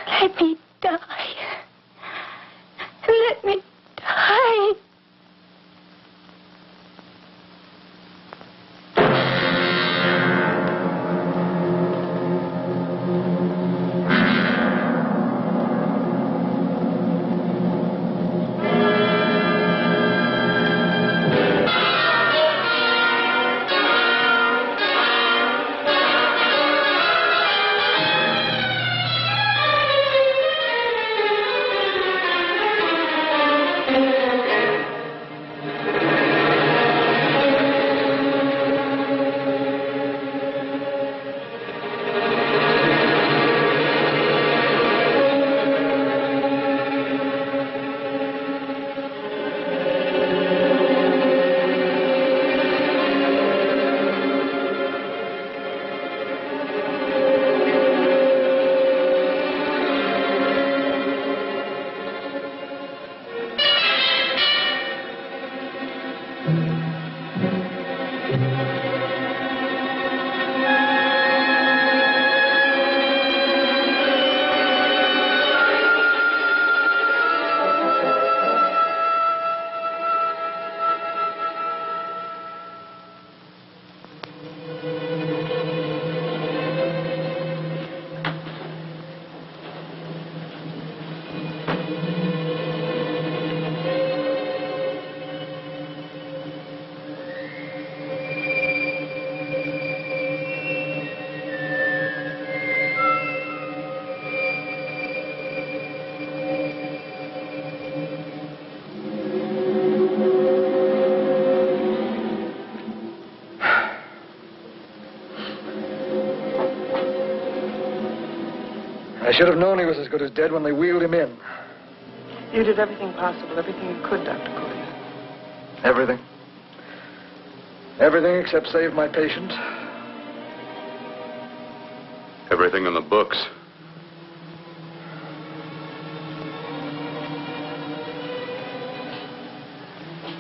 Let me die. Let me die. I should have known he was as good as dead when they wheeled him in. You did everything possible, everything you could, Dr. Cortner. Everything. Everything except save my patient. Everything in the books.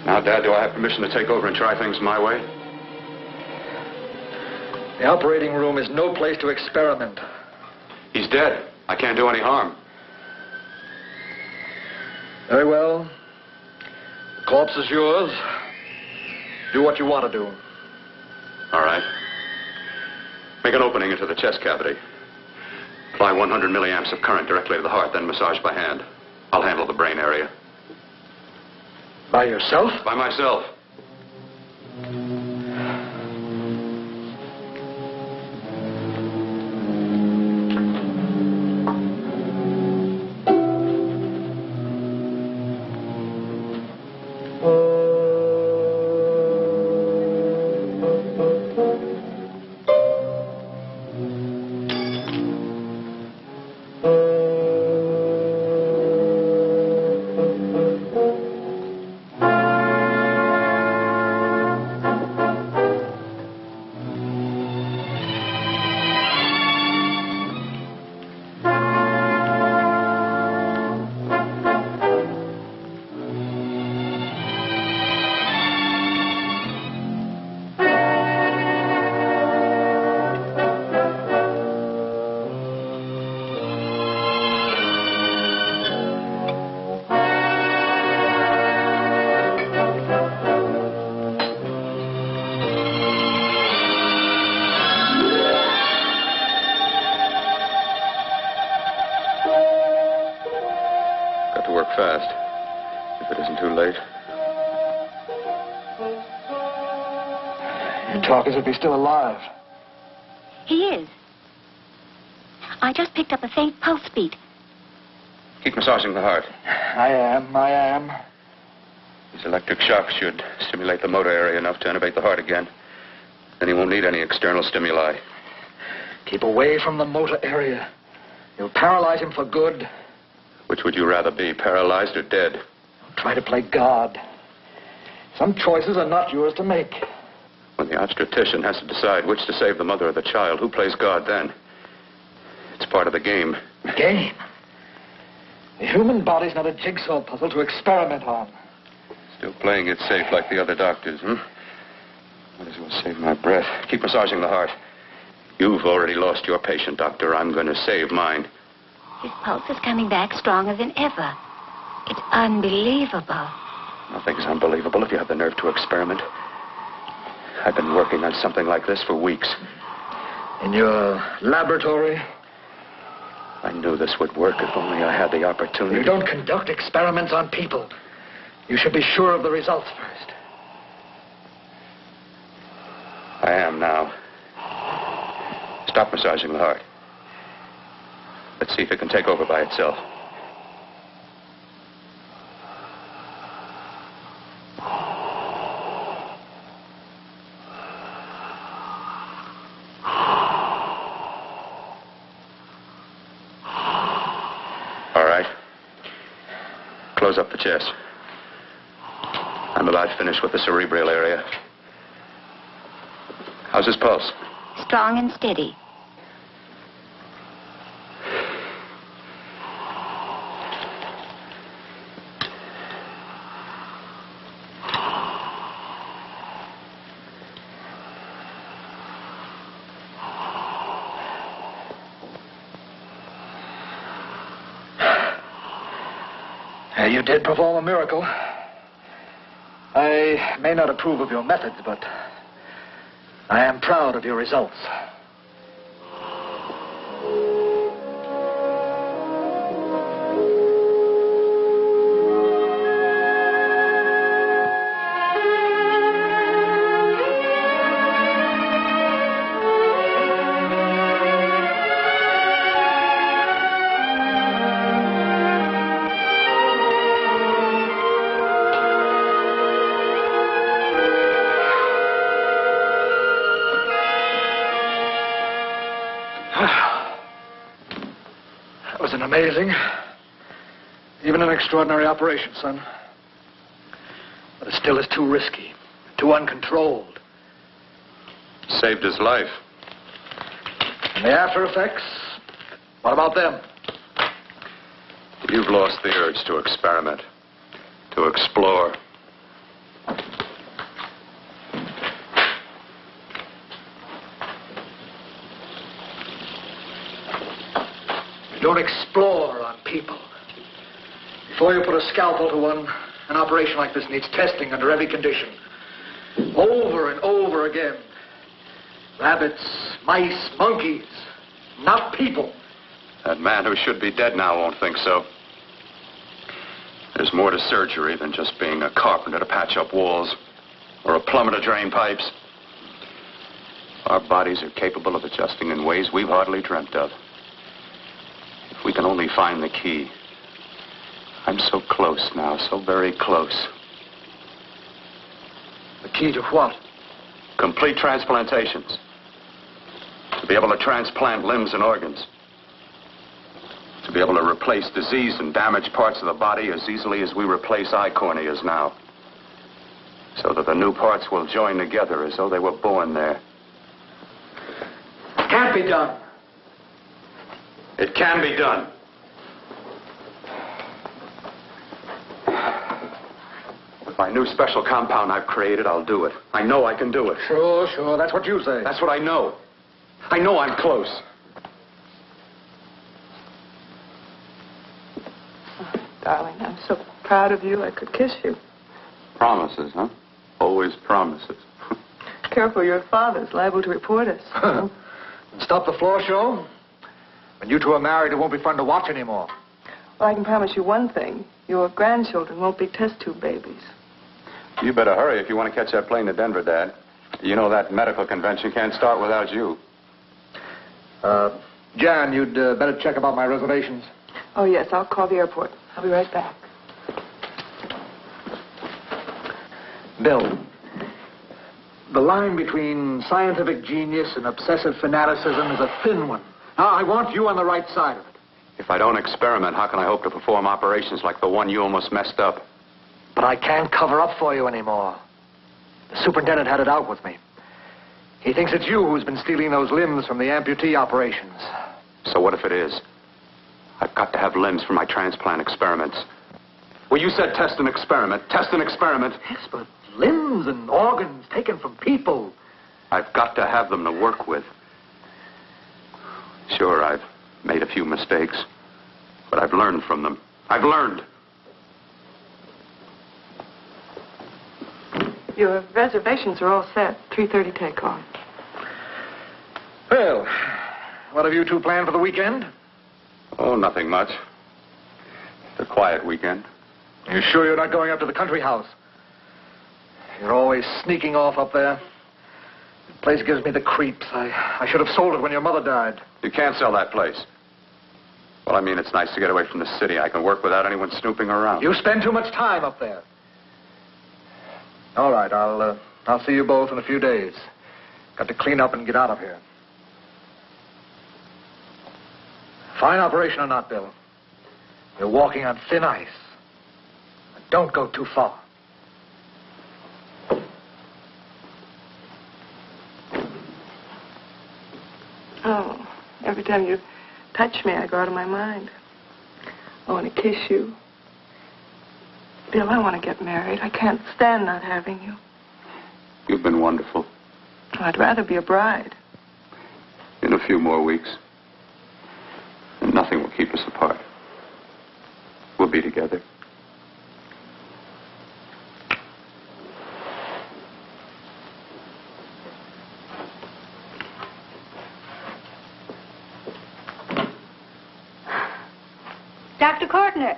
Now, Dad, do I have permission to take over and try things my way? The operating room is no place to experiment. He's dead. I can't do any harm. Very well. The corpse is yours. Do what you want to do. All right. Make an opening into the chest cavity. Apply 100 milliamps of current directly to the heart, then massage by hand. I'll handle the brain area. By yourself? By myself. Fast, if it isn't too late. You talk as if he's still alive. He is. I just picked up a faint pulse beat. Keep massaging the heart. I am. These electric shocks should stimulate the motor area enough to innervate the heart again. Then he won't need any external stimuli. Keep away from the motor area. You'll paralyze him for good. Which would you rather be, paralyzed or dead? Don't try to play God. Some choices are not yours to make. When the obstetrician has to decide which to save the mother or the child, who plays God then? It's part of the game. Game? The human body's not a jigsaw puzzle to experiment on. Still playing it safe like the other doctors, Might as well save my breath. Keep massaging the heart. You've already lost your patient, Doctor. I'm going to save mine. His pulse is coming back stronger than ever. It's unbelievable. Nothing's unbelievable if you have the nerve to experiment. I've been working on something like this for weeks. In your laboratory? I knew this would work if only I had the opportunity. You don't conduct experiments on people. You should be sure of the results first. I am now. Stop massaging the heart. Let's see if it can take over by itself. All right. Close up the chest. I'm about finished with the cerebral area. How's his pulse? Strong and steady. You did perform a miracle. I may not approve of your methods, but I am proud of your results. Amazing. Even an extraordinary operation, son. But it still is too risky, too uncontrolled. Saved his life. And the after effects? What about them? You've lost the urge to experiment, to explore. Don't explore on people. Before you put a scalpel to one, an operation like this needs testing under every condition. Over and over again. Rabbits, mice, monkeys, not people. That man who should be dead now won't think so. There's more to surgery than just being a carpenter to patch up walls or a plumber to drain pipes. Our bodies are capable of adjusting in ways we've hardly dreamt of. If we can only find the key. I'm so close now, so very close. The key to what? Complete transplantations. To be able to transplant limbs and organs. To be able to replace diseased and damaged parts of the body as easily as we replace eye corneas now. So that the new parts will join together as though they were born there. Can't be done. It can be done. With my new special compound I've created, I'll do it. I know I can do it. Sure. That's what you say. That's what I know. I know I'm close. Oh, darling, I'm so proud of you, I could kiss you. Promises, huh? Always promises. Careful, your father's liable to report us. Stop the floor show? When you two are married, it won't be fun to watch anymore. Well, I can promise you one thing. Your grandchildren won't be test tube babies. You better hurry if you want to catch that plane to Denver, Dad. You know that medical convention can't start without you. Jan, you'd better check about my reservations. Oh, yes, I'll call the airport. I'll be right back. Bill, the line between scientific genius and obsessive fanaticism is a thin one. Now, I want you on the right side of it. If I don't experiment, how can I hope to perform operations like the one you almost messed up? But I can't cover up for you anymore. The superintendent had it out with me. He thinks it's you who's been stealing those limbs from the amputee operations. So what if it is? I've got to have limbs for my transplant experiments. Well, you said test and experiment. Test and experiment. Yes, but limbs and organs taken from people. I've got to have them to work with. Sure, I've made a few mistakes. But I've learned from them. I've learned. Your reservations are all set. 3:30 takeoff. Well, what have you two planned for the weekend? Oh, nothing much. It's a quiet weekend. You sure you're not going up to the country house? You're always sneaking off up there. The place gives me the creeps. I should have sold it when your mother died. You can't sell that place. Well, I mean, it's nice to get away from the city. I can work without anyone snooping around. You spend too much time up there. All right, I'll see you both in a few days. Got to clean up and get out of here. Fine operation or not, Bill. You're walking on thin ice. Don't go too far. Oh, every time you touch me, I go out of my mind. I want to kiss you. Bill, I want to get married. I can't stand not having you. You've been wonderful. I'd rather be a bride. In a few more weeks. And nothing will keep us apart. We'll be together. Dr. Cortner.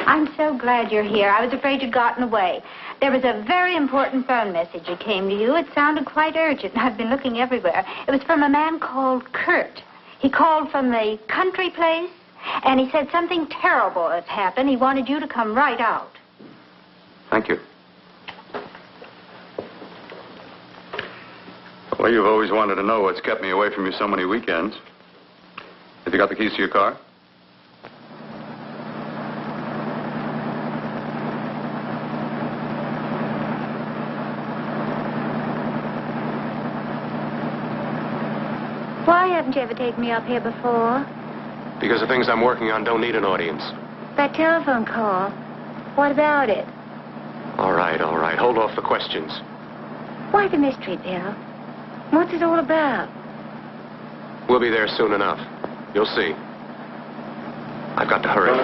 I'm so glad you're here. I was afraid you'd gotten away. There was a very important phone message that came to you. It sounded quite urgent. I've been looking everywhere. It was from a man called Kurt. He called from the country place, and he said something terrible has happened. He wanted you to come right out. Thank you. Well, you've always wanted to know what's kept me away from you so many weekends. Have you got the keys to your car? Why haven't you ever taken me up here before? Because the things I'm working on don't need an audience. That telephone call. What about it? All right. Hold off the questions. Why the mystery, Bill? What's it all about? We'll be there soon enough. You'll see. I've got to hurry.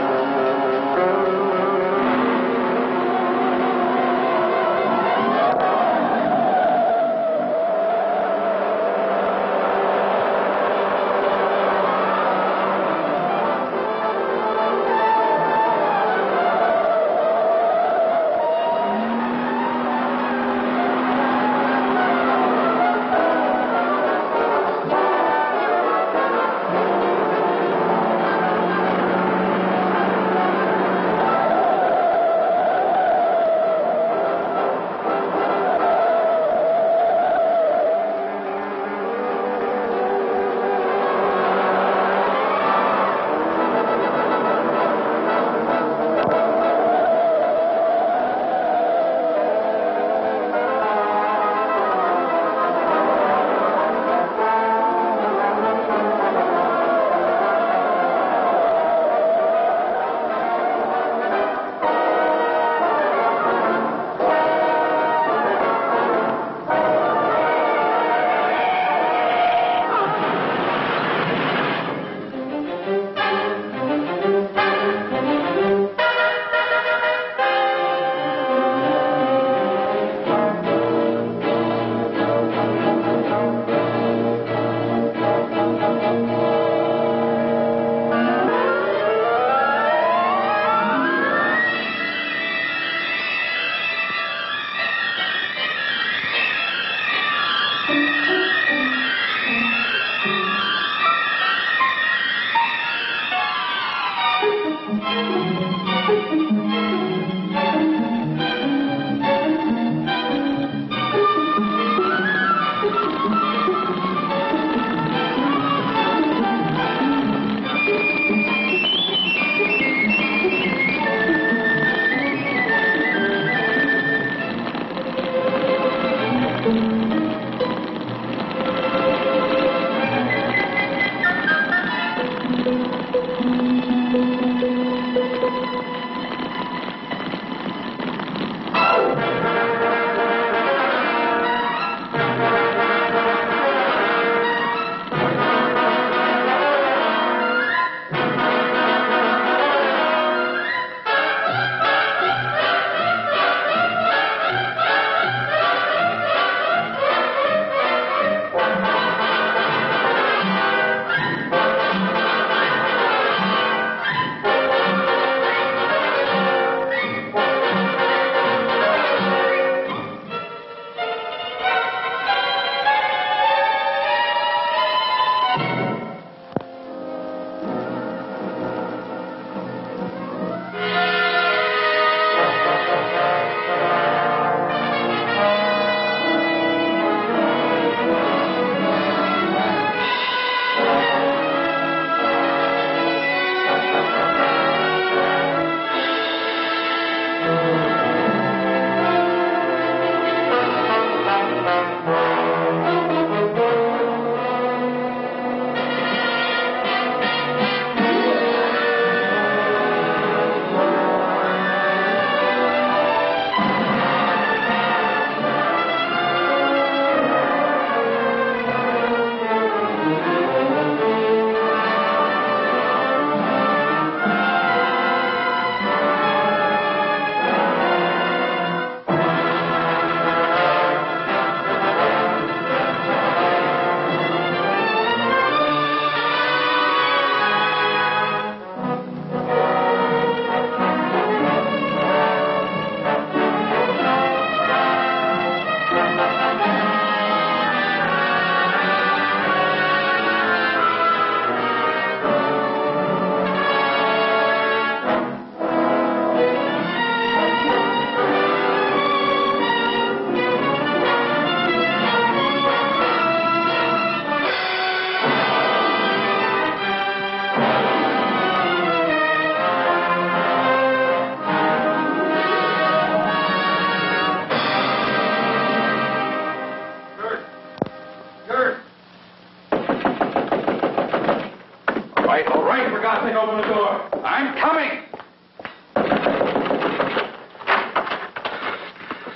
right, all right. For God's sake, open the door. I'm coming.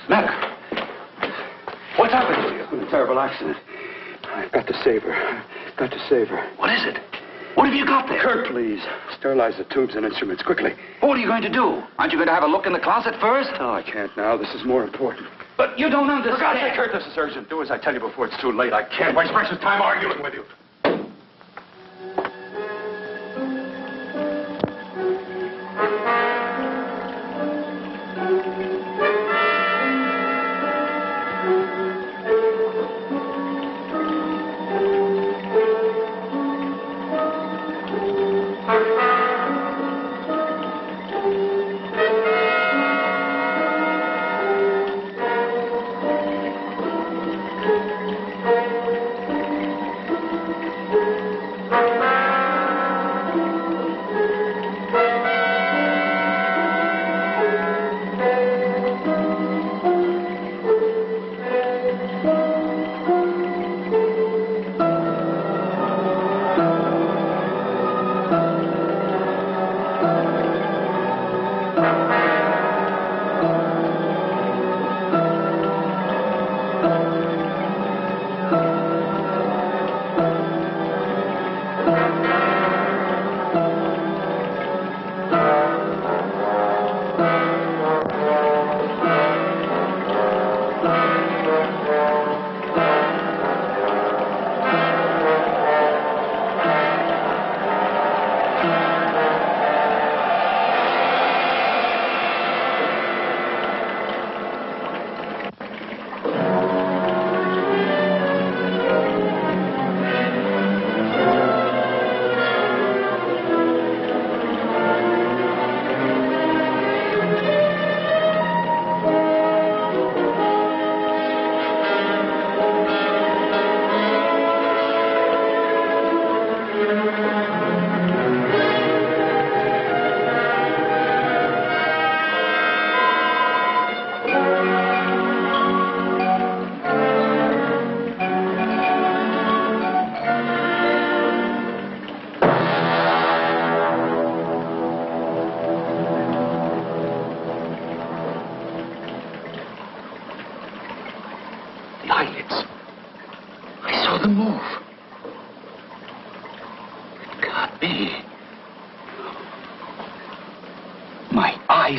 Matter? What's happened to you? A terrible accident. I've got to save her. I've got to save her. What is it? What have you got there? Kurt, please. Sterilize the tubes and instruments quickly. What are you going to do? Aren't you going to have a look in the closet first? No, I can't now. This is more important. But you don't understand. For God's sake, Kurt, this is urgent. Do as I tell you before it's too late. I can't waste precious time arguing with you.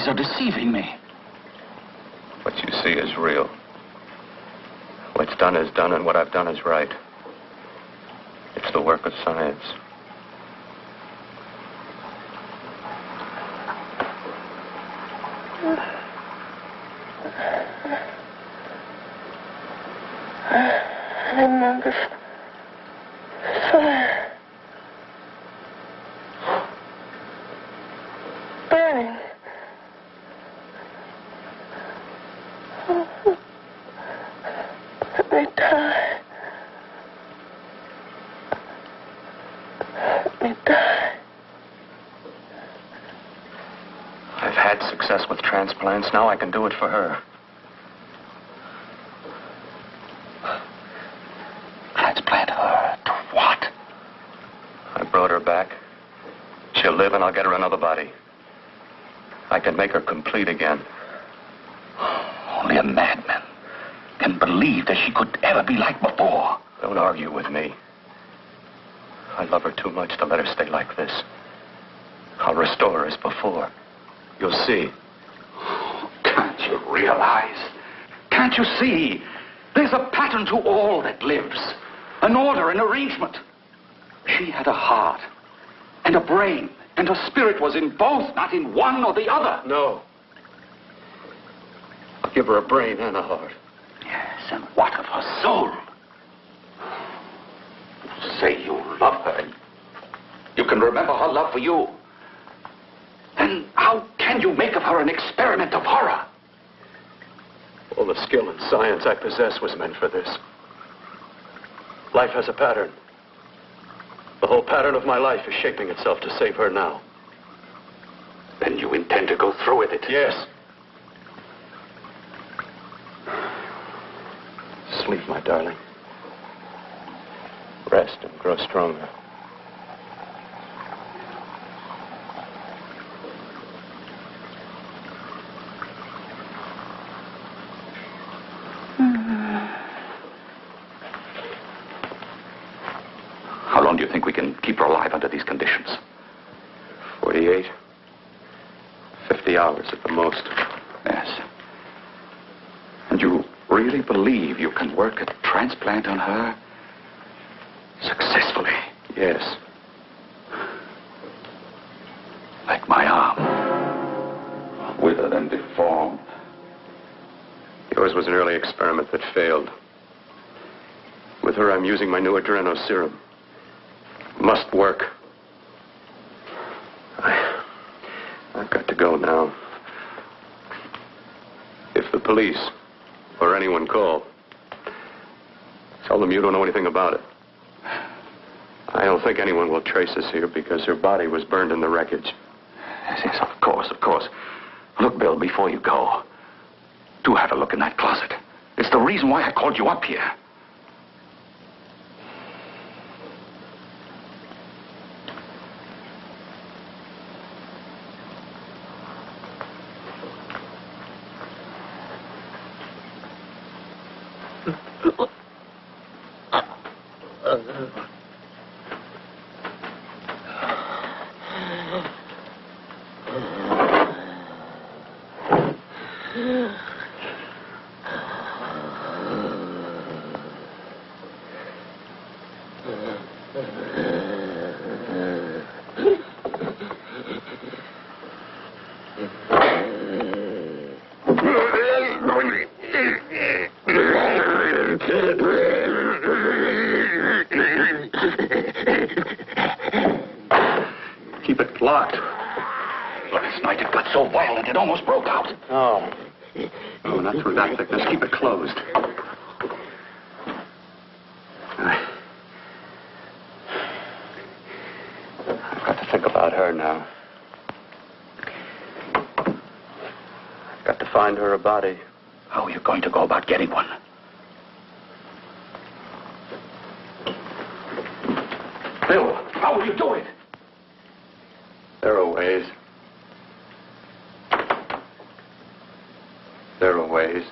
Are deceiving me. What you see is real. What's done is done, and what I've done is right. It's the work of science. I remember fire. Burning. Let me die. Let me die. I've had success with transplants. Now I can do it for her. Transplant her to what? I brought her back. She'll live, and I'll get her another body. I can make her complete again. Only a madman can believe that she could ever be like before. Don't argue with me. I love her too much to let her stay like this. I'll restore her as before. You'll see. Can't you realize? Can't you see? There's a pattern to all that lives. An order, an arrangement. She had a heart and a brain, and her spirit was in both, not in one or the other. No. I'll give her a brain and a heart. Yes, and what of her soul? You say you love her. You can remember her love for you. Then how can you make of her an experiment of horror? All the skill and science I possess was meant for this. Life has a pattern. The whole pattern of my life is shaping itself to save her now. Then you intend to go through with it? Yes. Sleep, my darling. Rest and grow stronger. long do you think we can keep her alive under these conditions? 48. 50 hours at the most. Yes. And you really believe you can work a transplant on her successfully? Yes. Like my arm. Withered and deformed. Yours was an early experiment that failed. With her, I'm using my new adreno serum. Must work. I've got to go now. If the police or anyone call, tell them you don't know anything about it. I don't think anyone will trace us here because her body was burned in the wreckage. Yes, of course, of course. Look, Bill, before you go, do have a look in that closet. It's the reason why I called you up here. Keep it locked. Last night it got so violent it almost broke out. Oh. Oh, not through that thickness. Keep it closed. I've got to think about her now. I've got to find her a body. How are you going to go about getting one? Bill, how will you do it? There are ways. There are ways.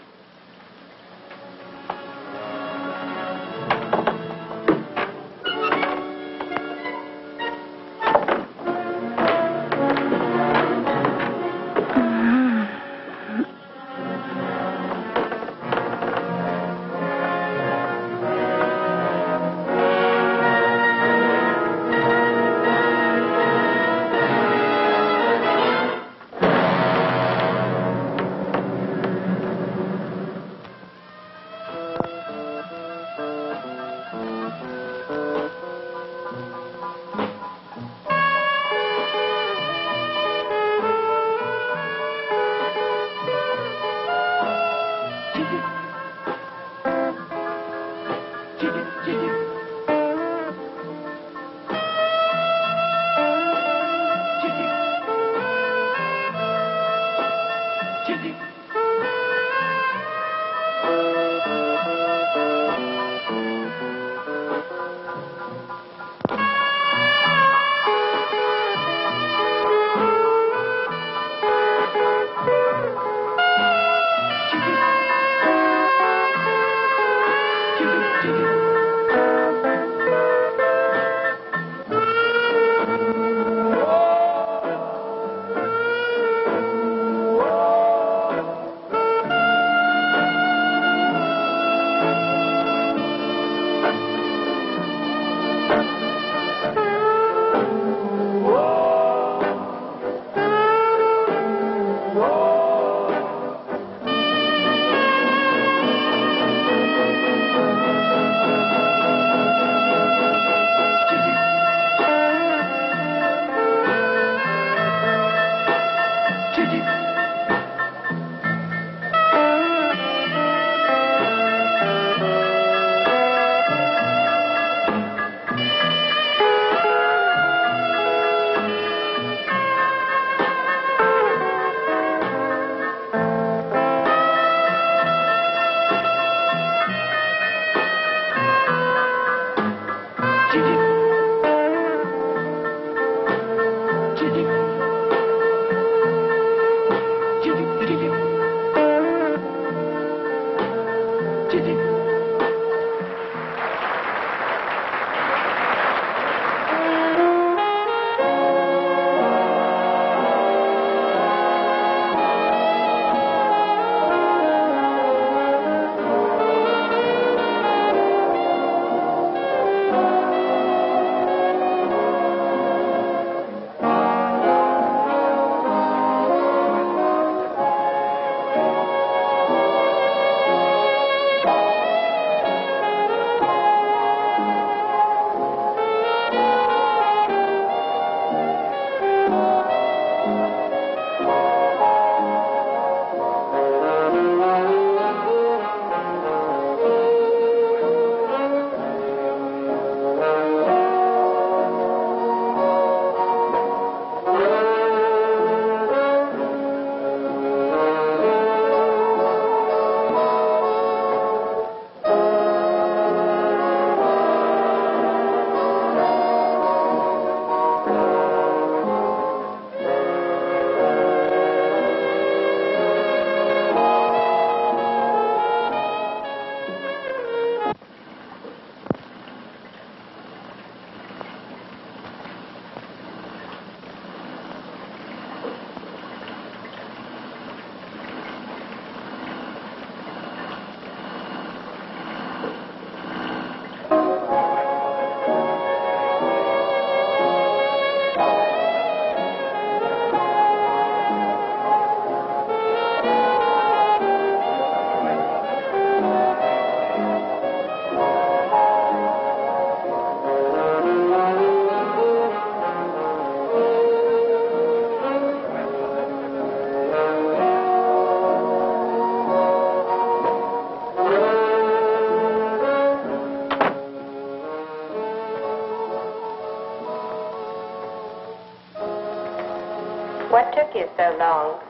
What took you so long?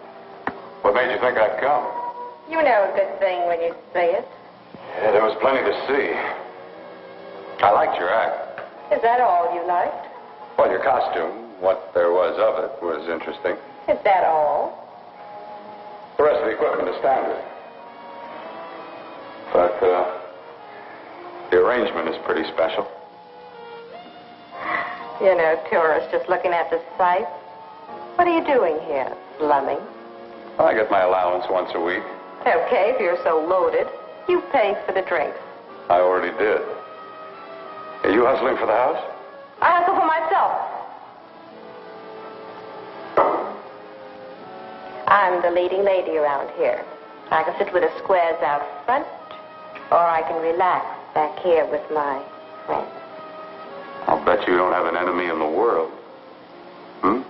What made you think I'd come? You know a good thing when you say it. Yeah, there was plenty to see. I liked your act. Is that all you liked? Well, your costume, what there was of it, was interesting. Is that all? The rest of the equipment is standard. But, the arrangement is pretty special. You know, tourists just looking at the sights. What are you doing here? Slumming? I get my allowance once a week. Okay, if you're so loaded, you pay for the drinks. I already did. Are you hustling for the house? I hustle for myself. I'm the leading lady around here. I can sit with the squares out front, or I can relax back here with my friends. I'll bet you don't have an enemy in the world. Hmm?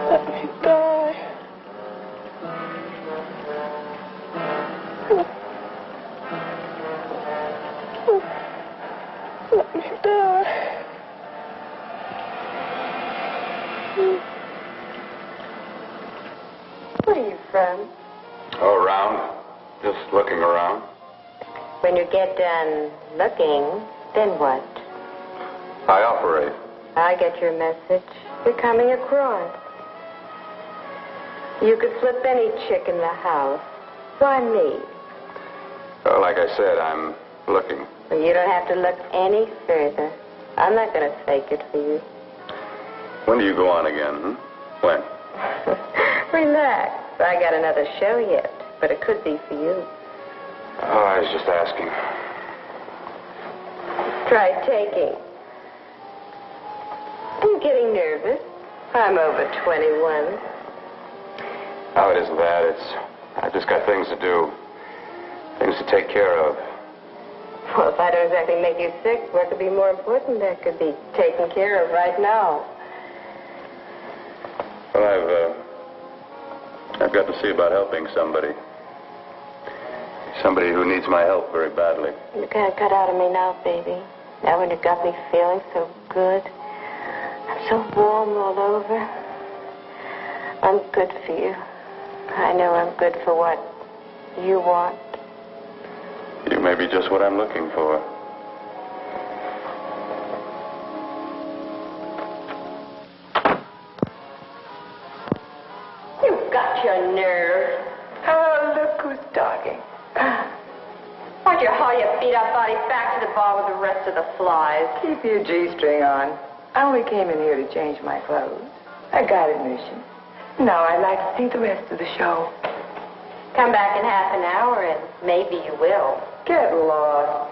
Let me die. Let me die. Where are you from? Oh, around. Just looking around. When you get done looking, then what? I operate. I get your message. You're coming across. You could flip any chick in the house. Why me? Well, like I said, I'm looking. Well, you don't have to look any further. I'm not going to fake it for you. When do you go on again, When? Relax. I got another show yet, but it could be for you. Oh, I was just asking. Try taking. I'm getting nervous. I'm over 21. Oh, it isn't that. I've just got things to do. Things to take care of. Well, if I don't exactly make you sick, what could be more important that could be taken care of right now? Well, I've got to see about helping somebody. Somebody who needs my help very badly. You can't cut out of me now, baby. Now when you got me feeling so good. I'm so warm all over. I'm good for you. I know I'm good for what you want. You may be just what I'm looking for. You've got your nerve. Oh, look who's talking. Why'd you haul your beat-up body back to the bar with the rest of the flies? Keep your G-string on. I only came in here to change my clothes. I got admission. Now I'd like to see the rest of the show. Come back in half an hour and maybe you will. Get lost.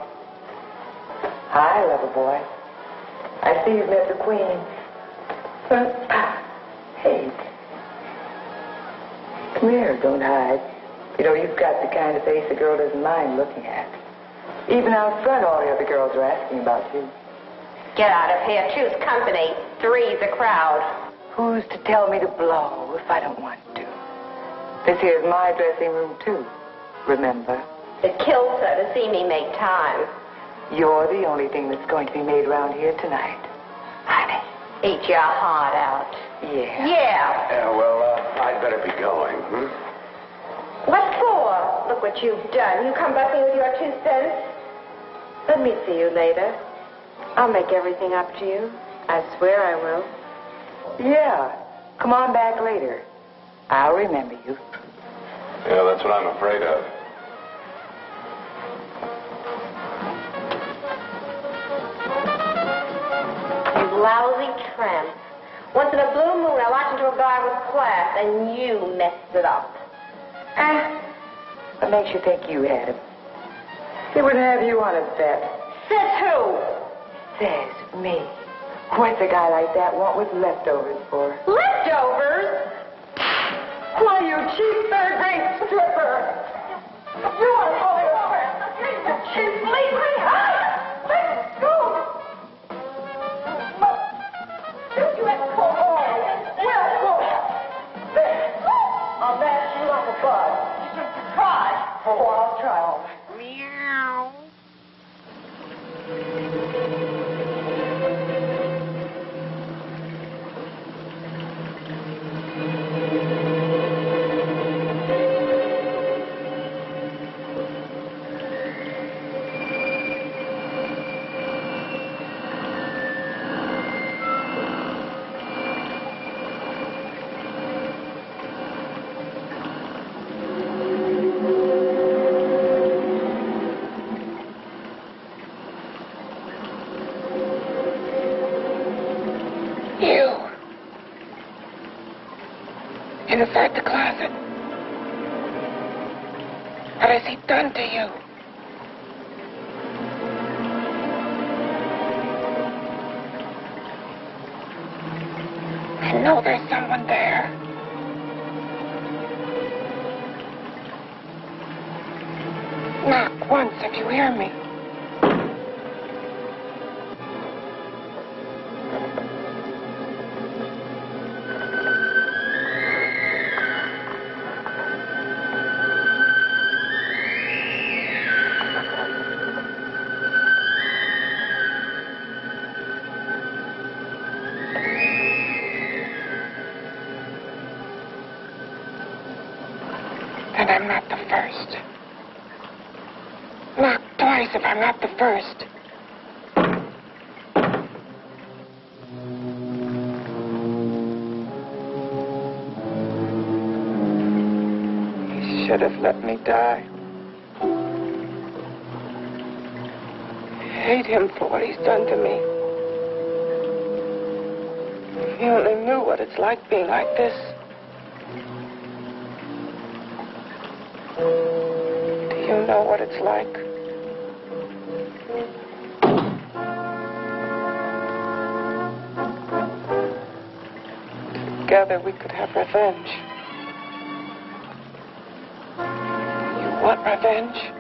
Hi, lover boy. I see you've met the queen. Hey. Come here, don't hide. You know, you've got the kind of face a girl doesn't mind looking at. Even out front, all the other girls are asking about you. Get out of here. Choose company. Three's a crowd. Who's to tell me to blow if I don't want to? This here's my dressing room, too. Remember? It kills her to see me make time. You're the only thing that's going to be made around here tonight. Honey. Eat your heart out. Yeah. Yeah. Yeah, well, I'd better be going, What for? Look what you've done. You come busting with your 2 cents. Let me see you later. I'll make everything up to you. I swear I will. Yeah. Come on back later. I'll remember you. Yeah, that's what I'm afraid of. You lousy tramp. Once in a blue moon, I latched into a guy with class, and you messed it up. What makes you think you had him? He wouldn't have you on his bet. Says who? Says me. What's a guy like that want with leftovers for? Leftovers? Why, you cheap third-rate stripper! You are holding over! You cheap, leave me high! Let go! You let go! Well, go! There. Oh, I'll try all right. Meow. Inside the closet. What has he done to you? I know there's someone there. Knock once if you hear me. And I'm not the first. Knock twice if I'm not the first. He should have let me die. I hate him for what he's done to me. If he only knew what it's like being like this. Do you know what it's like? Together we could have revenge. You want revenge?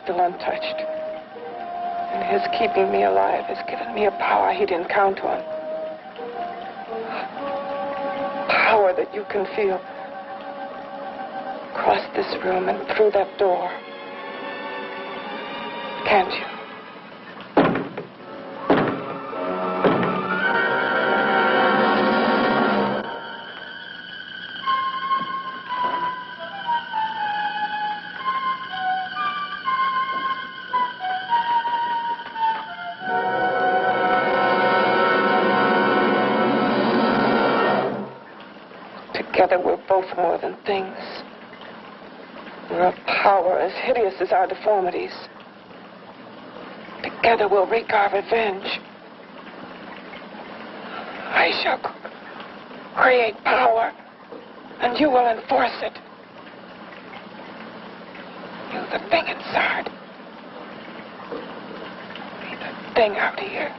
Still untouched. And his keeping me alive has given me a power he didn't count on. Power that you can feel. Across this room and through that door. Can't you? Together we're both more than things. We're a power as hideous as our deformities. Together we'll wreak our revenge. I shall create power, and you will enforce it. You, the thing inside. Me, the thing out here.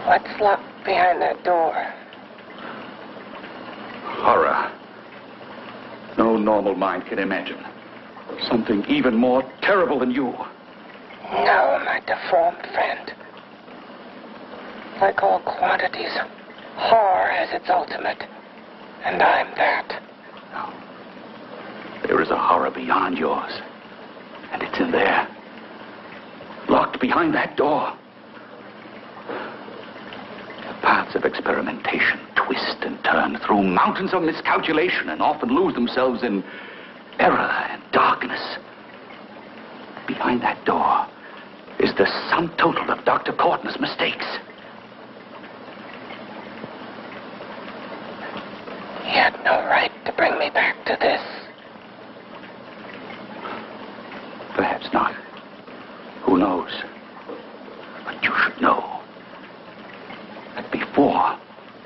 What's locked behind that door? Horror. No normal mind can imagine. Something even more terrible than you. No, my deformed friend. Like all quantities, horror has its ultimate. And I'm that. No. There is a horror beyond yours. And it's in there. Locked behind that door. The paths of experimentation twist and turn through mountains of miscalculation and often lose themselves in error and darkness. Behind that door is the sum total of Dr. Cortner's mistakes. He had no right to bring me back to this. Perhaps not. Who knows? But you should know that before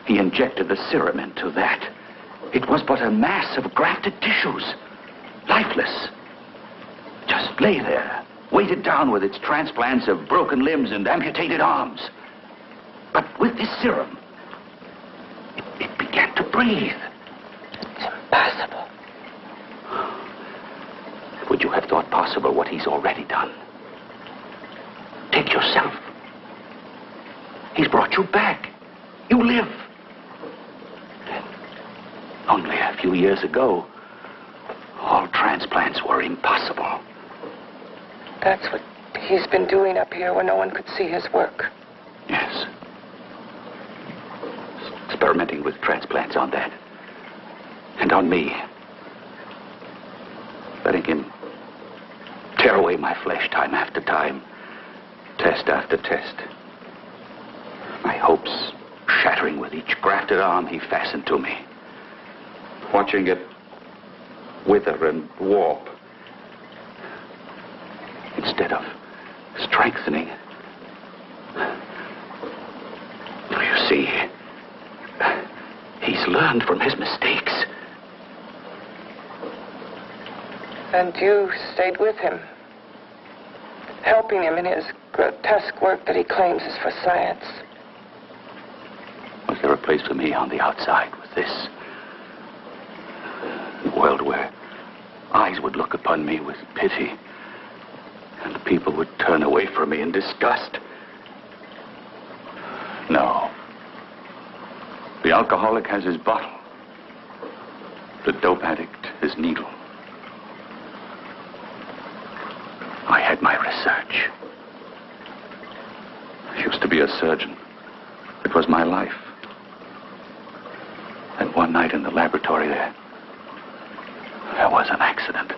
he injected the serum into that, it was but a mass of grafted tissues, lifeless. Just lay there, weighted down with its transplants of broken limbs and amputated arms. But with this serum, it began to breathe. It's impossible. Would you have thought possible what he's already done? Take yourself. He's brought you back. You live. Only a few years ago, all transplants were impossible. That's what he's been doing up here where no one could see his work. Yes. Experimenting with transplants on that. And on me. Letting him tear away my flesh time after time. Test after test. My hopes shattering with each grafted arm he fastened to me. Watching it wither and warp. Instead of strengthening. You see, he's learned from his mistakes. And you stayed with him, helping him in his grotesque work that he claims is for science. Was there a place for me on the outside with this? A world where eyes would look upon me with pity, and people would turn away from me in disgust. No. The alcoholic has his bottle. The dope addict his needle. I had my research. I used to be a surgeon. It was my life. And one night in the laboratory there was an accident.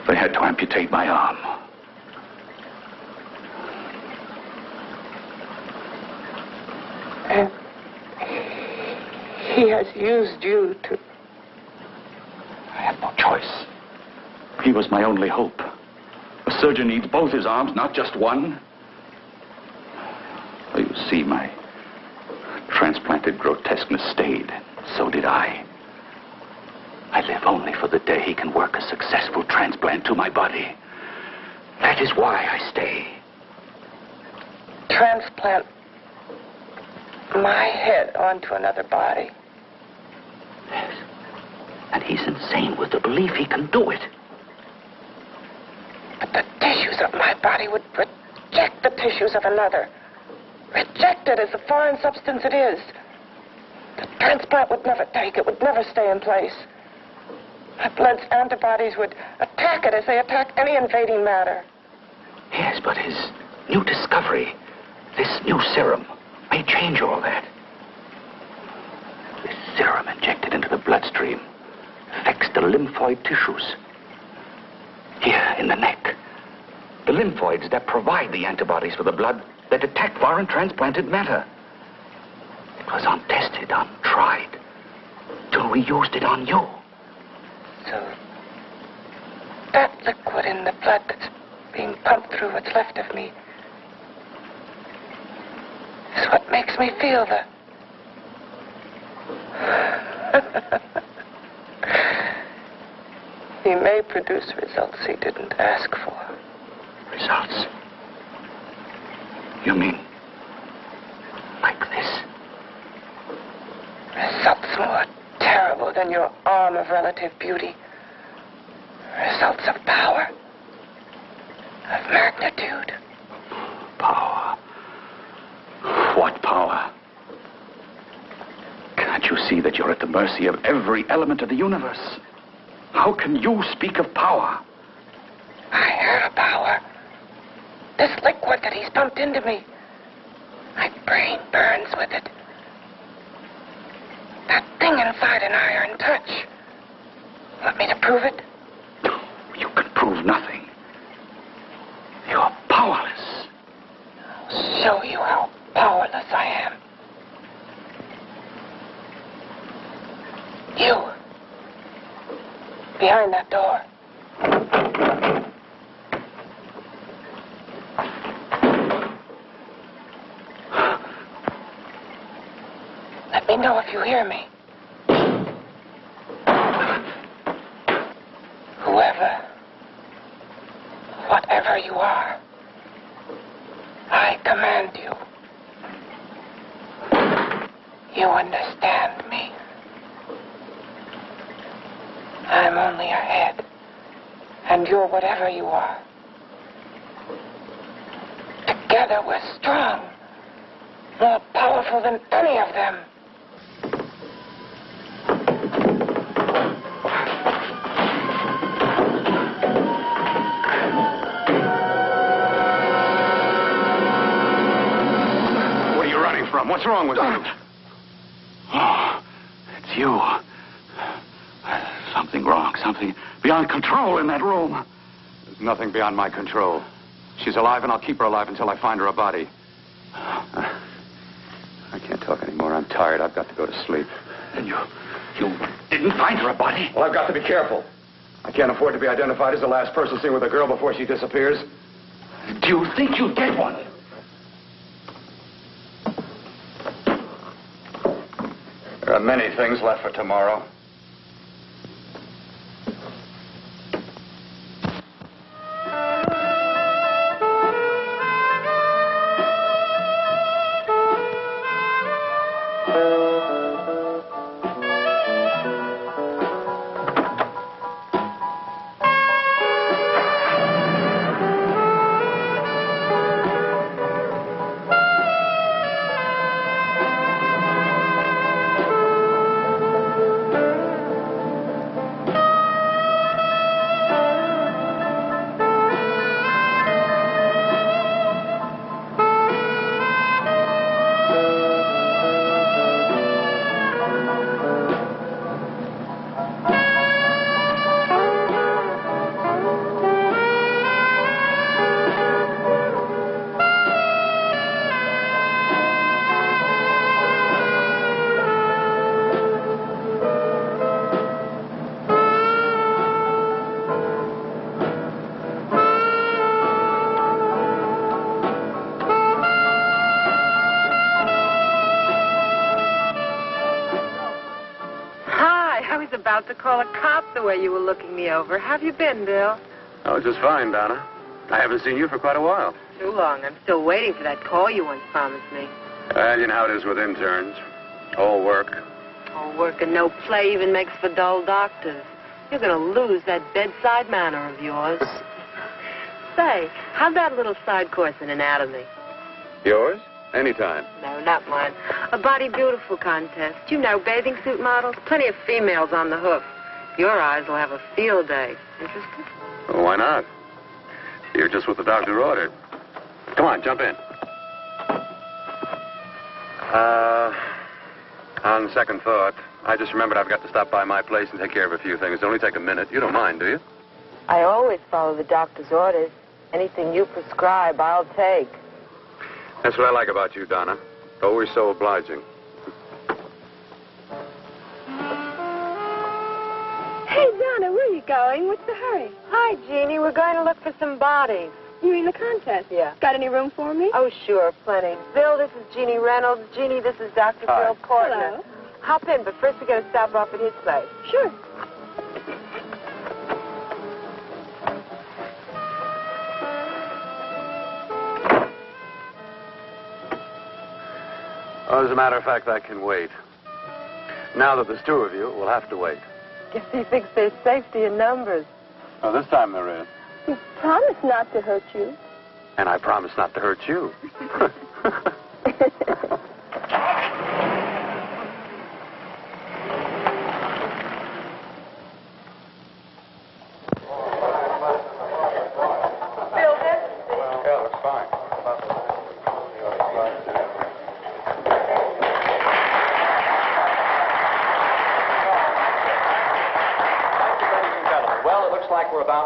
They had to amputate my arm. And he has used you to... I had no choice. He was my only hope. A surgeon needs both his arms, not just one. Well, you see, my transplanted grotesqueness stayed. So did I. I live only for the day he can work a successful transplant to my body. That is why I stay. Transplant my head onto another body. Yes. And he's insane with the belief he can do it. But the tissues of my body would reject the tissues of another. Reject it as the foreign substance it is. The transplant would never take it, would never stay in place. My blood's antibodies would attack it as they attack any invading matter. Yes, but his new discovery, this new serum, may change all that. This serum injected into the bloodstream affects the lymphoid tissues. Here in the neck. The lymphoids that provide the antibodies for the blood that attack foreign transplanted matter. It was untested, untried, till we used it on you. So, that liquid in the blood that's being pumped through what's left of me is what makes me feel the He may produce results he didn't ask for. Results? You mean like this? Results more terrible than your arm of relative beauty. Results of power. Of magnitude. Power. What power? Can't you see that you're at the mercy of every element of the universe? How can you speak of power? I have power. This liquid that he's pumped into me. My brain burns with it. That thing inside an iron touch. Want me to prove it? You can prove nothing. You're powerless. I'll show you how powerless I am. You. Behind that door. Let me know if you hear me. Whoever, whatever you are, I command you. You understand me. I'm only a head, and you're whatever you are. Together we're strong, more powerful than any of them. What are you running from? What's wrong with you? Oh, it's you. Something wrong, something beyond control in that room. There's nothing beyond my control. She's alive, and I'll keep her alive until I find her a body. I can't talk anymore. I'm tired. I've got to go to sleep. And you didn't find her a body? Well, I've got to be careful. I can't afford to be identified as the last person seen with a girl before she disappears. Do you think you'll get one? There are many things left for tomorrow. About to call a cop the way you were looking me over. How have you been, Bill? Oh, just fine, Donna. I haven't seen you for quite a while. Too long. I'm still waiting for that call you once promised me. Well, you know how it is with interns. All work. All work and no play even makes for dull doctors. You're going to lose that bedside manner of yours. Say, how'd that little side course in anatomy? Yours? Anytime. No, not mine. A Body Beautiful contest. You know, bathing suit models. Plenty of females on the hoof. Your eyes will have a field day. Interested? Well, why not? You're just what the doctor ordered. Come on, jump in. On second thought, I just remembered I've got to stop by my place and take care of a few things. It'll only take a minute. You don't mind, do you? I always follow the doctor's orders. Anything you prescribe, I'll take. That's what I like about you, Donna. Always so obliging. Hey, Donna, where are you going? What's the hurry? Hi, Jeannie. We're going to look for some bodies. You mean the contest? Yeah. Got any room for me? Oh, sure, plenty. Bill, this is Jeannie Reynolds. Jeannie, this is Dr. Hi. Bill Cortner. Hello. Hop in, but first we got to stop off at his place. Sure. Oh, as a matter of fact, I can wait. Now that there's two of you, we'll have to wait. Guess he thinks there's safety in numbers. Oh, this time there is. You promised not to hurt you. And I promise not to hurt you.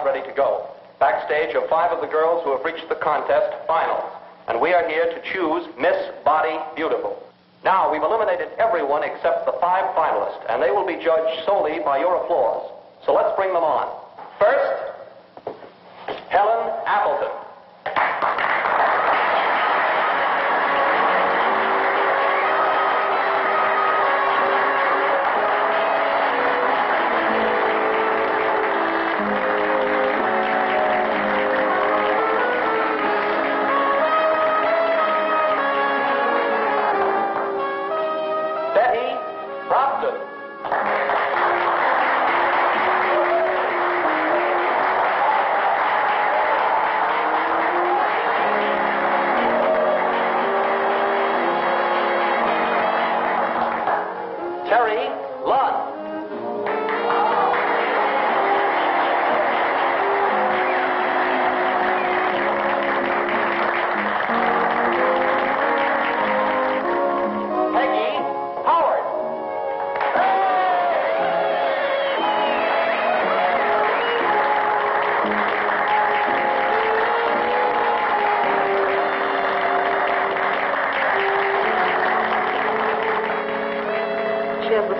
Ready to go. Backstage are 5 of the girls who have reached the contest finals, and we are here to choose Miss Body Beautiful. Now, we've eliminated everyone except the 5 finalists, and they will be judged solely by your applause. So let's bring them on. First, Helen Appleton.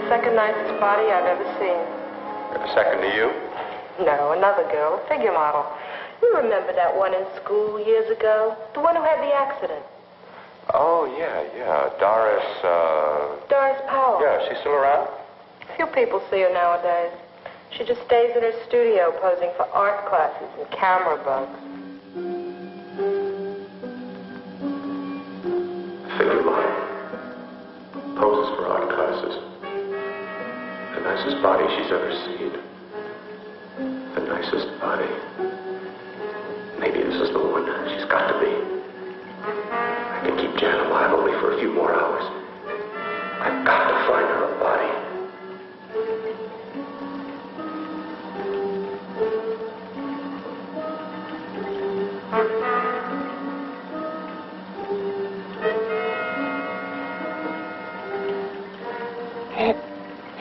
Second nicest body I've ever seen. Second to you? No, another girl, a figure model. You remember that one in school years ago? The one who had the accident. Oh, yeah. Doris Powell. Yeah, she's still around? Few people see her nowadays. She just stays in her studio posing for art classes and camera bugs. Figure model. Poses for art classes. The nicest body she's ever seen. The nicest body. Maybe this is the one. She's got to be. I can keep Jan alive only for a few more hours. I've got to find her a body.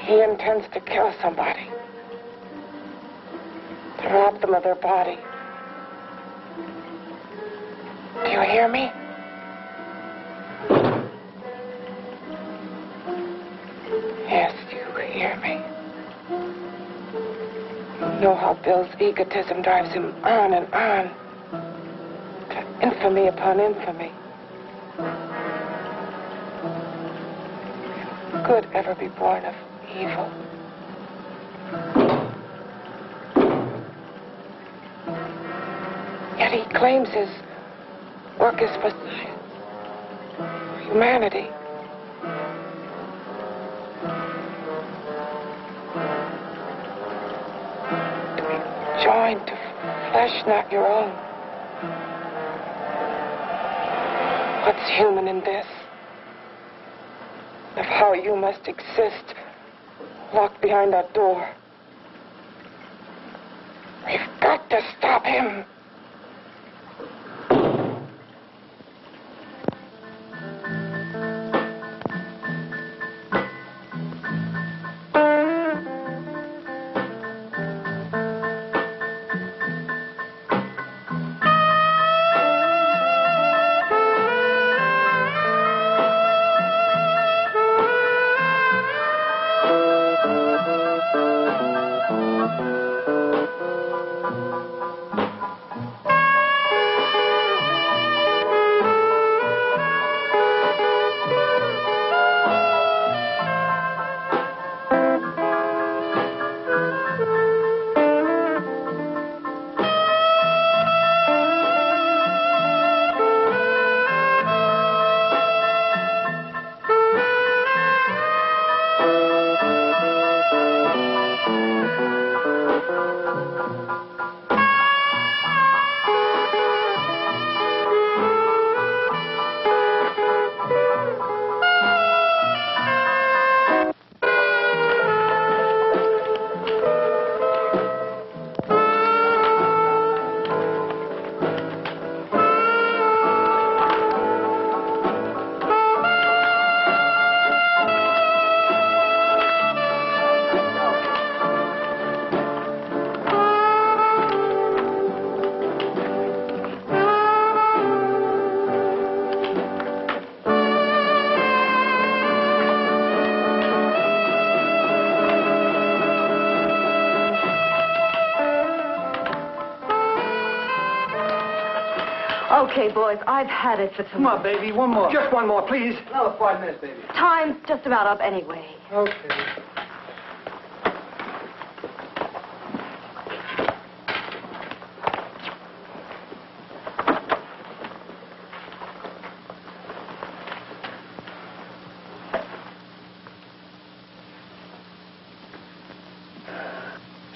He intends to kill somebody. To rob them of their body. Do you hear me? Yes, you hear me. You know how Bill's egotism drives him on and on. To infamy upon infamy. Can good ever be born of evil? Yet he claims his work is for science, for humanity. To be joined to flesh not your own. What's human in this? Of how you must exist, locked behind that door. We've got to stop him. Okay, boys, I've had it for tonight. Come on, baby, one more. Just one more, please. Another 5 minutes, baby. Time's just about up anyway. Okay.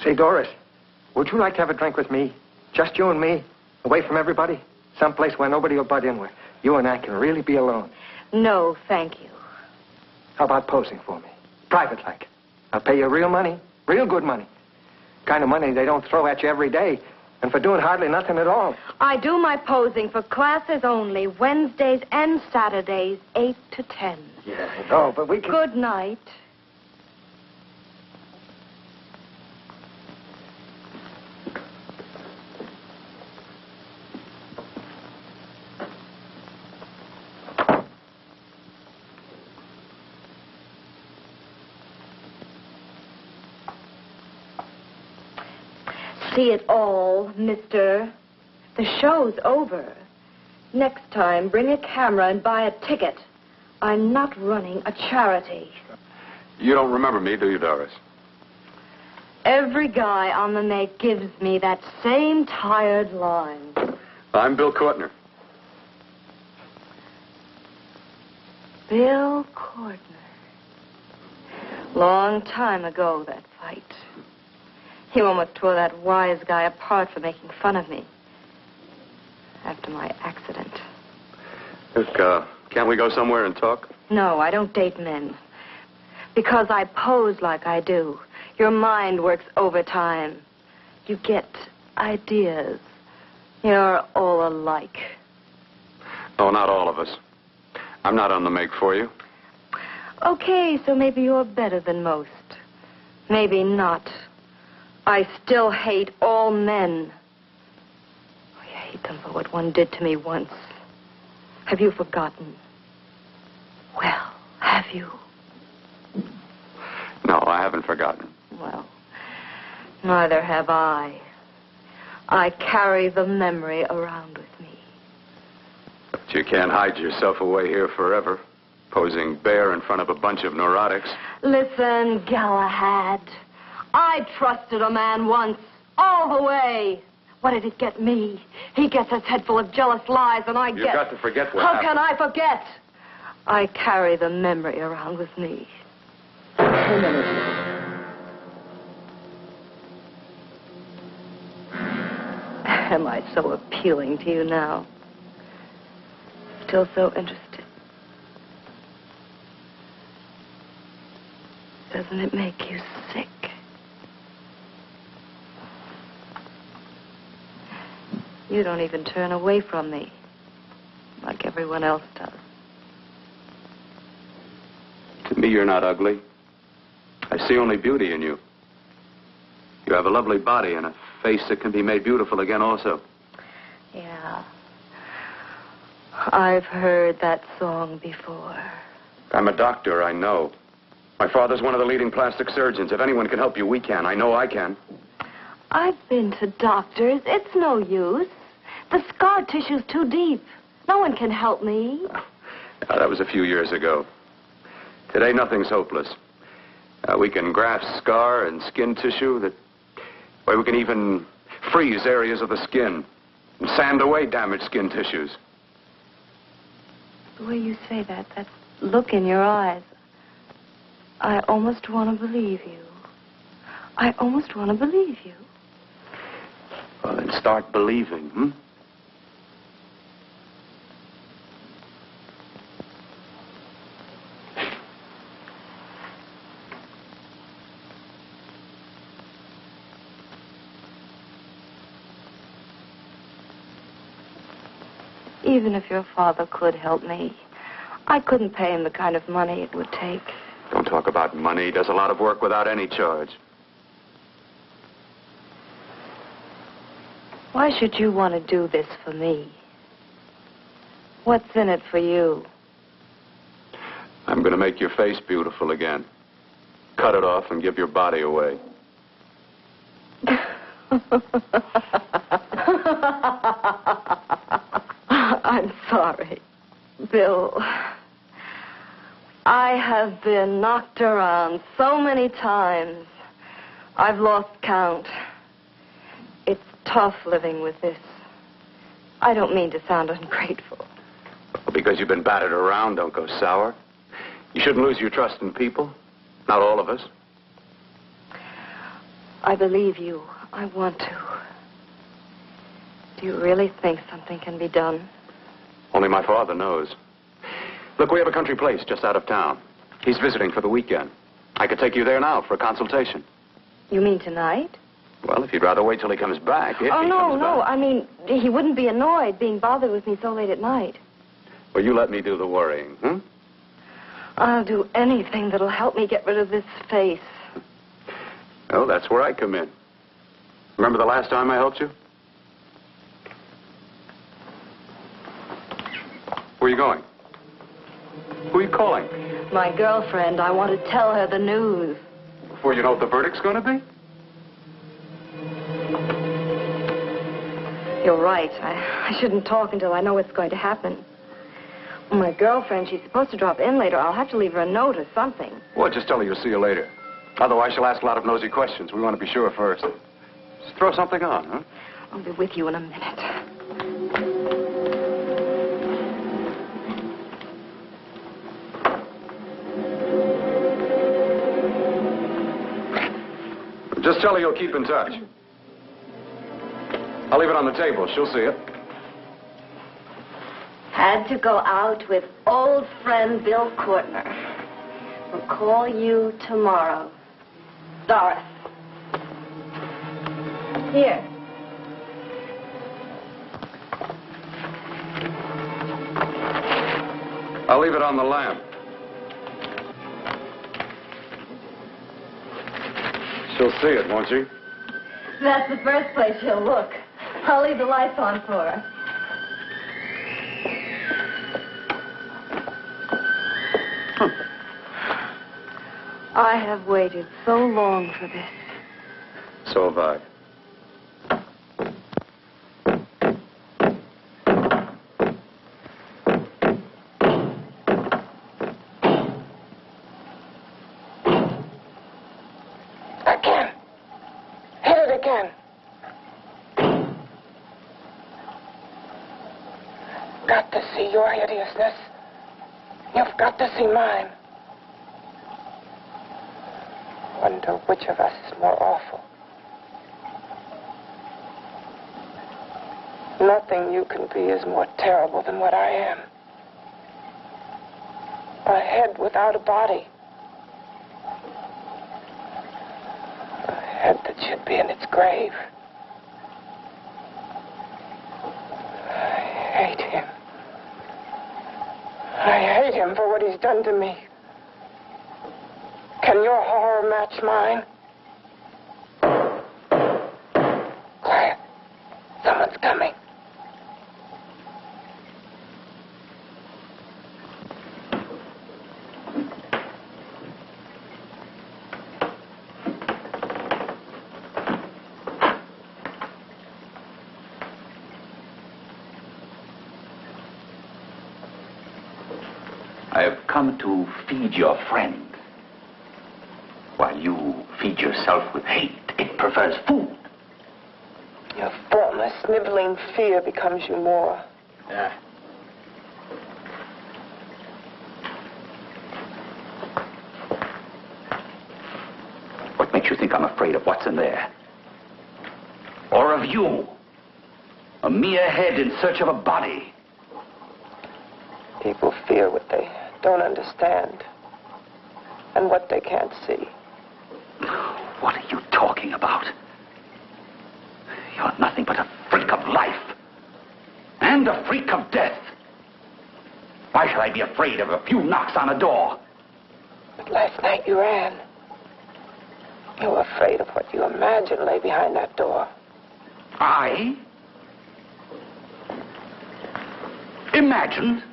Say, Doris, would you like to have a drink with me? Just you and me, away from everybody? Someplace where nobody will butt in, where you and I can really be alone. No, thank you. How about posing for me? Private like. I'll pay you real money, real good money. Kind of money they don't throw at you every day, and for doing hardly nothing at all. I do my posing for classes only, Wednesdays and Saturdays, 8 to 10. Yeah, I know, but we can... Good night. See it all, mister. The show's over. Next time, bring a camera and buy a ticket. I'm not running a charity. You don't remember me, do you, Doris? Every guy on the make gives me that same tired line. I'm Bill Cortner. Bill Cortner. Long time ago, that fight. He almost tore that wise guy apart for making fun of me. After my accident. Look, can't we go somewhere and talk? No, I don't date men. Because I pose like I do. Your mind works overtime. You get ideas. You're all alike. Oh, not all of us. I'm not on the make for you. Okay, so maybe you're better than most. Maybe not. I still hate all men. I hate them for what one did to me once. Have you forgotten? Well, have you? No, I haven't forgotten. Well, neither have I. I carry the memory around with me. But you can't hide yourself away here forever, posing bare in front of a bunch of neurotics. Listen, Galahad. I trusted a man once, all the way. What did it get me? He gets his head full of jealous lies, and You've got to forget what How happened. can I forget? I carry the memory around with me. Am I so appealing to you now? Still so interested? Doesn't it make you sick? You don't even turn away from me, like everyone else does. To me, you're not ugly. I see only beauty in you. You have a lovely body and a face that can be made beautiful again also. Yeah. I've heard that song before. I'm a doctor, I know. My father's one of the leading plastic surgeons. If anyone can help you, we can. I know I can. I've been to doctors. It's no use. The scar tissue's too deep. No one can help me. That was a few years ago. Today, nothing's hopeless. We can graft scar and skin tissue that... Well, we can even freeze areas of the skin and sand away damaged skin tissues. The way you say that look in your eyes, I almost want to believe you. I almost want to believe you. Well, then start believing, hmm? Even if your father could help me, I couldn't pay him the kind of money it would take. Don't talk about money. He does a lot of work without any charge. Why should you want to do this for me? What's in it for you? I'm going to make your face beautiful again. Cut it off and give your body away. sorry. Bill, I have been knocked around so many times. I've lost count. It's tough living with this. I don't mean to sound ungrateful. Well, because you've been battered around, don't go sour. You shouldn't lose your trust in people. Not all of us. I believe you. I want to. Do you really think something can be done? Only my father knows. Look, we have a country place just out of town. He's visiting for the weekend. I could take you there now for a consultation. You mean tonight? Well, if you'd rather wait till he comes back. No. I mean, he wouldn't be annoyed being bothered with me so late at night. Well, you let me do the worrying, hmm? I'll do anything that'll help me get rid of this face. Oh, that's where I come in. Remember the last time I helped you? Where are you going? Who are you calling? My girlfriend. I want to tell her the news. Before you know what the verdict's going to be? You're right. I shouldn't talk until I know what's going to happen. My girlfriend, she's supposed to drop in later. I'll have to leave her a note or something. Well, just tell her you'll see her later. Otherwise, she'll ask a lot of nosy questions. We want to be sure first. Just throw something on, huh? I'll be with you in a minute. Just tell her you'll keep in touch. I'll leave it on the table. She'll see it. Had to go out with old friend Bill Cortner. We'll call you tomorrow. Doris. Here. I'll leave it on the lamp. She'll see it, won't she? That's the first place she'll look. I'll leave the lights on for her. I have waited so long for this. So have I. Again. Hit it again. Got to see your hideousness. You've got to see mine. Wonder which of us is more awful. Nothing you can be is more terrible than what I am. A head without a body. A head that should be in its grave. I hate him. I hate him for what he's done to me. Can your horror match mine? Quiet. Someone's coming. I have come to feed your friend. While you feed yourself with hate, it prefers food. Your former sniveling fear becomes you more. Yeah. What makes you think I'm afraid of what's in there? Or of you? A mere head in search of a body. People fear what they don't understand and what they can't see. What are you talking about? You're nothing but a freak of life. And a freak of death. Why should I be afraid of a few knocks on a door? But last night you ran. You were afraid of what you imagined lay behind that door. I? Imagined?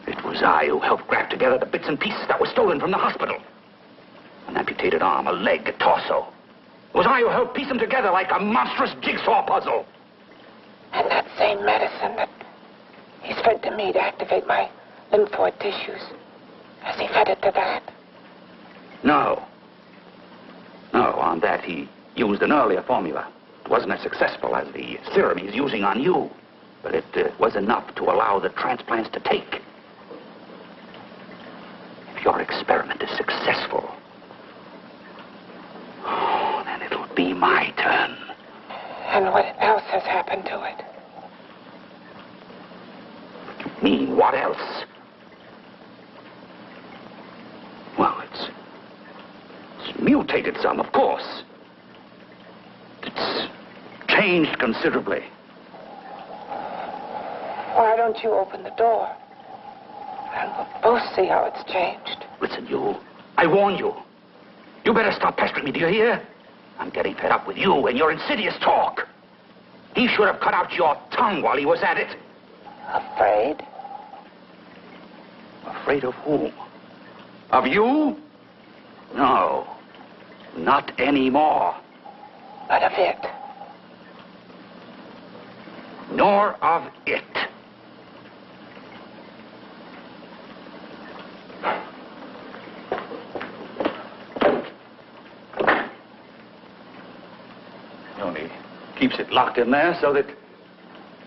It was I who helped grab together the bits and pieces that were stolen from the hospital. An amputated arm, a leg, a torso. It was I who helped piece them together like a monstrous jigsaw puzzle. And that same medicine that fed to me to activate my lymphoid tissues. Has he fed it to that? No. No, on that he used an earlier formula. It wasn't as successful as the serum he's using on you, but it was enough to allow the transplants to take. If your experiment is successful, then it'll be my turn. And what else has happened to it? What do you mean, what else? Well, it's mutated some, of course. It's changed considerably. Why don't you open the door? And we'll both see how it's changed. Listen, you. I warned you. You better stop pestering me, do you hear? I'm getting fed up with you and your insidious talk. He should have cut out your tongue while he was at it. Afraid? Afraid of whom? Of you? No. Not anymore. But of it? Nor of it. He only keeps it locked in there so that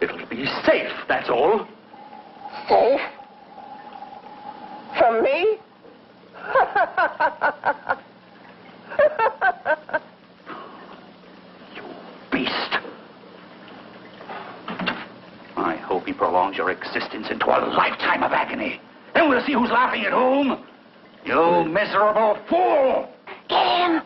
it'll be safe, that's all. Safe? From me? You beast. I hope he prolongs your existence into a lifetime of agony. Then we'll see who's laughing at whom. You miserable fool! Get him!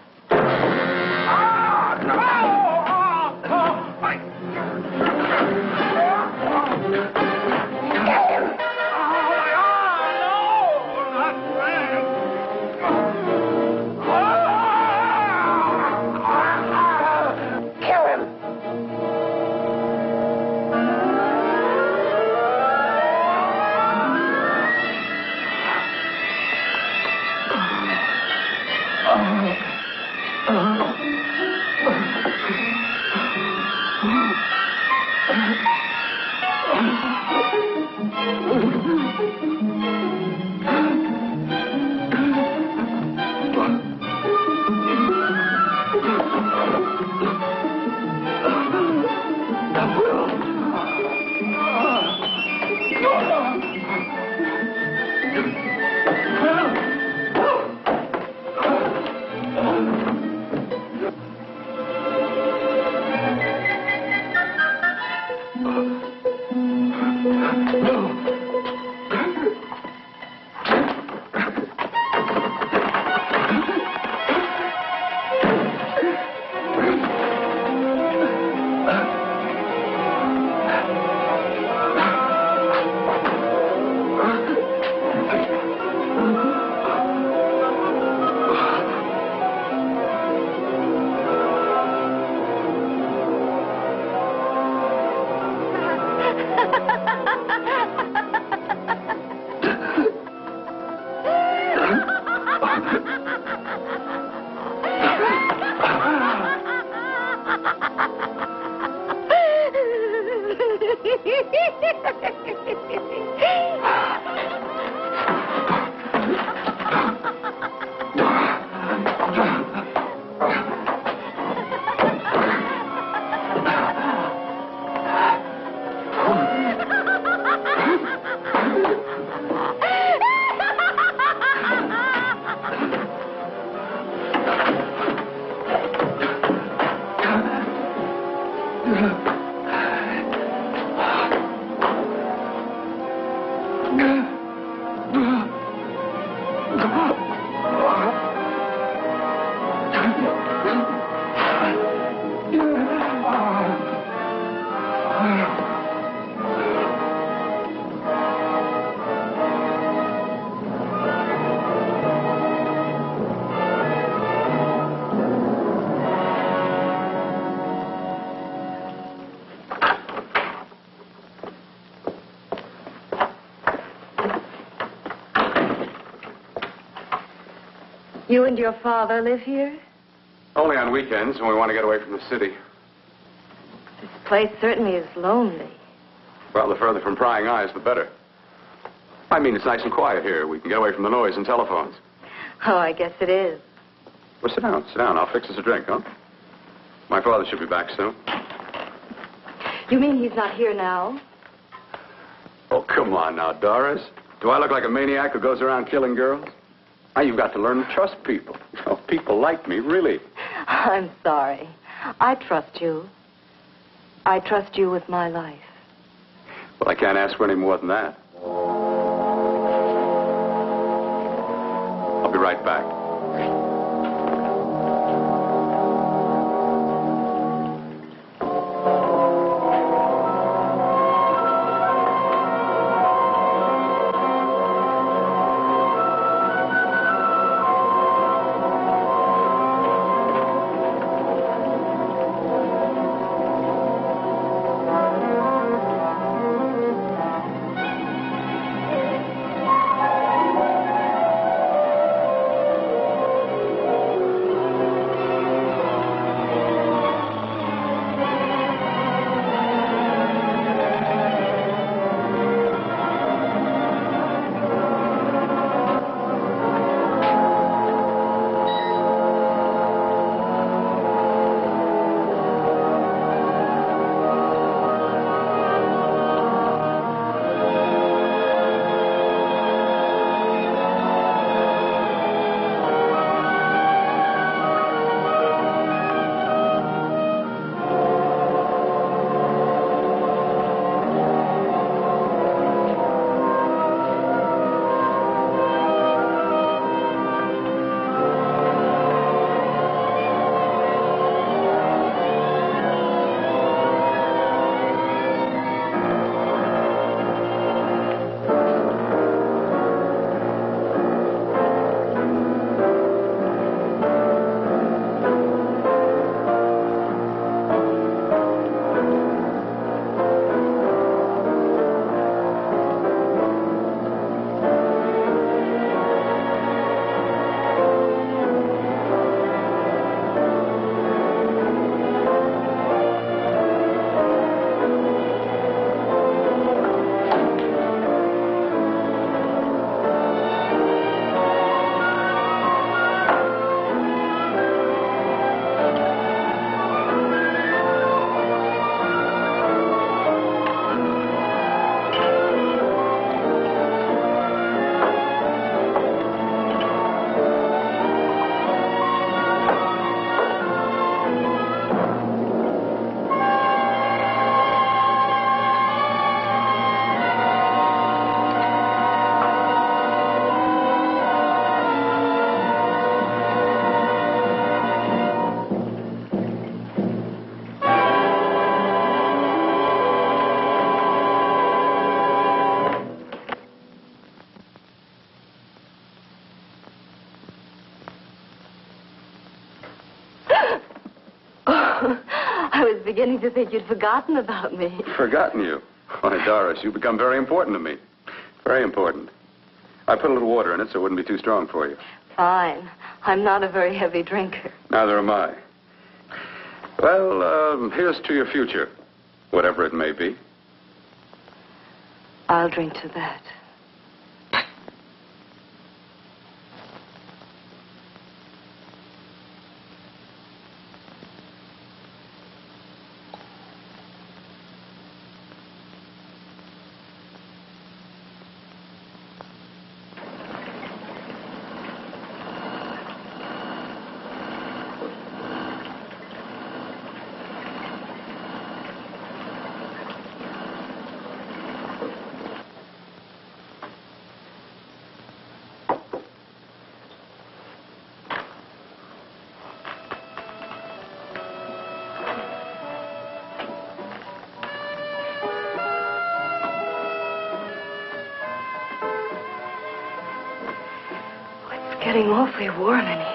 Get him! Kill him! You and your father live here? Only on weekends when we want to get away from the city. This place certainly is lonely. Well, the further from prying eyes, the better. I mean, it's nice and quiet here. We can get away from the noise and telephones. Oh, I guess it is. Well, sit down. Sit down. I'll fix us a drink, huh? My father should be back soon. You mean he's not here now? Oh, come on now, Doris. Do I look like a maniac who goes around killing girls? Now, you've got to learn to trust people. Oh, people like me, really. I'm sorry. I trust you. I trust you with my life. Well, I can't ask for any more than that. I'll be right back. I was beginning to think you'd forgotten about me. Forgotten you? Why, Doris, you've become very important to me. Very important. I put a little water in it so it wouldn't be too strong for you. Fine. I'm not a very heavy drinker. Neither am I. Well, here's to your future, whatever it may be. I'll drink to that. Getting awfully warm in here.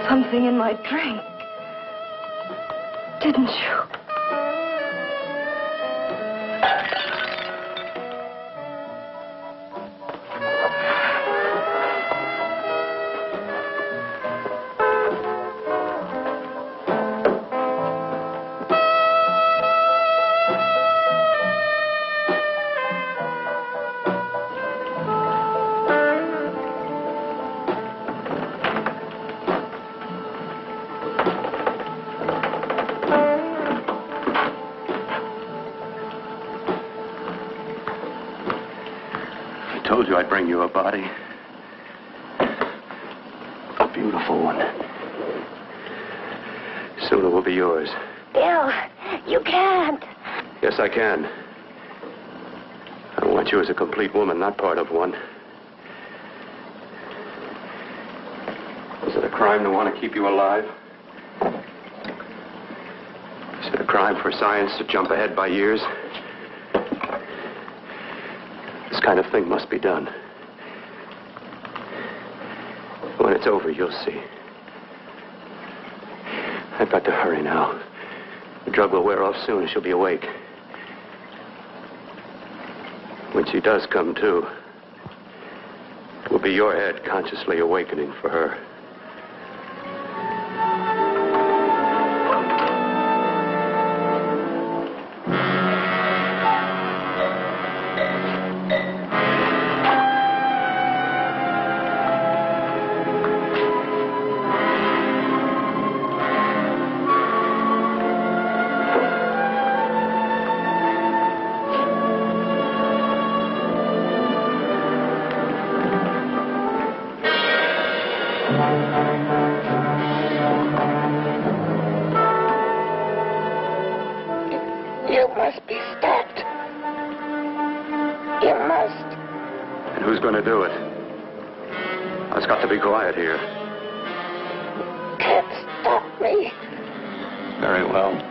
something in my drink. Didn't you? I told you I'd bring you a body. A beautiful one. Soon it will be yours. Bill, you can't. Yes, I can. I want you as a complete woman, not part of one. Is it a crime to want to keep you alive? Is it a crime for science to jump ahead by years? This kind of thing must be done. When it's over, you'll see. I've got to hurry now. The drug will wear off soon and she'll be awake. When she does come to, it will be your head consciously awakening for her. You must be stopped. You must. And who's going to do it? It's got to be quiet here. Can't stop me. Very well.